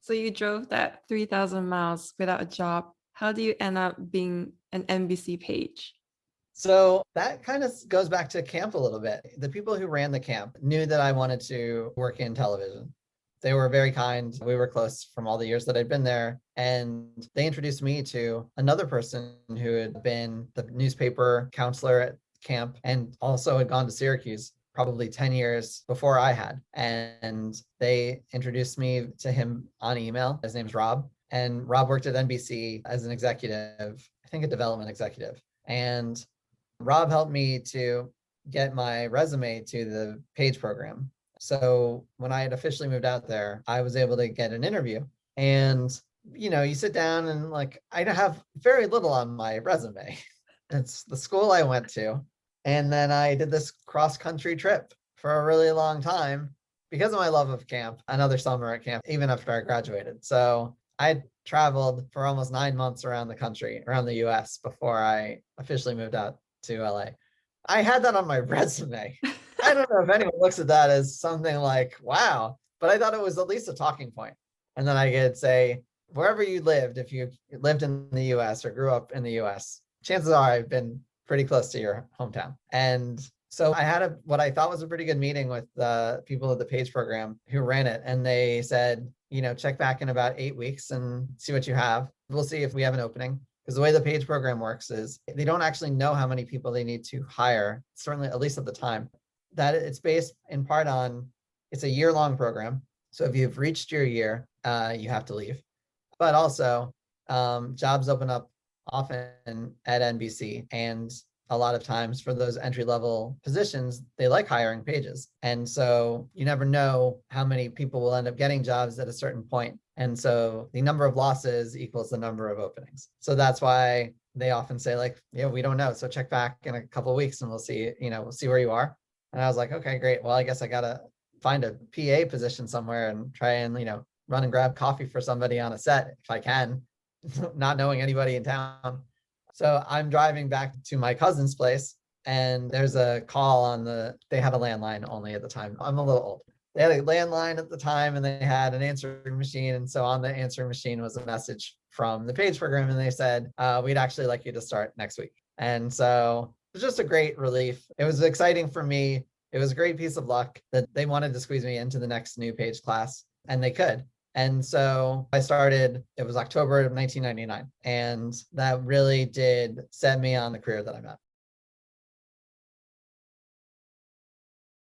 So you drove that 3,000 miles without a job. How do you end up being an NBC page? So that kind of goes back to camp a little bit. The people who ran the camp knew that I wanted to work in television. They were very kind. We were close from all the years that I'd been there. And they introduced me to another person who had been the newspaper counselor at camp and also had gone to Syracuse probably 10 years before I had. And they introduced me to him on email. His name's Rob. And Rob worked at NBC as an executive, I think a development executive. And Rob helped me to get my resume to the Page program. So when I had officially moved out there, I was able to get an interview. And, you sit down and like, I have very little on my resume. It's the school I went to. And then I did this cross country trip for a really long time because of my love of camp, another summer at camp, even after I graduated. So I traveled for almost 9 months around the country, around the US before I officially moved out to LA. I had that on my resume. I don't know if anyone looks at that as something like, wow, but I thought it was at least a talking point. And then I could say, wherever you lived, if you lived in the US or grew up in the US, chances are I've been pretty close to your hometown. And so I had what I thought was a pretty good meeting with the people at the Page program who ran it. And they said, check back in about 8 weeks and see what you have. We'll see if we have an opening. Because the way the Page program works is they don't actually know how many people they need to hire, certainly at least at the time. That it's based in part on, it's a year-long program. So if you've reached your year, you have to leave. But also, jobs open up often at NBC. And a lot of times for those entry-level positions, they like hiring pages. And so you never know how many people will end up getting jobs at a certain point. And so the number of losses equals the number of openings. So that's why they often say like, we don't know. So check back in a couple of weeks and we'll see where you are. And I was like, okay, great. Well, I guess I got to find a PA position somewhere and try and, run and grab coffee for somebody on a set if I can, not knowing anybody in town. So I'm driving back to my cousin's place and there's a call they had a landline only at the time. I'm a little old. They had a landline at the time and they had an answering machine. And so on the answering machine was a message from the Page program. And they said, we'd actually like you to start next week. And so it was just a great relief. It was exciting for me. It was a great piece of luck that they wanted to squeeze me into the next new Page class and they could. And so I started, it was October of 1999. And that really did set me on the career that I'm at.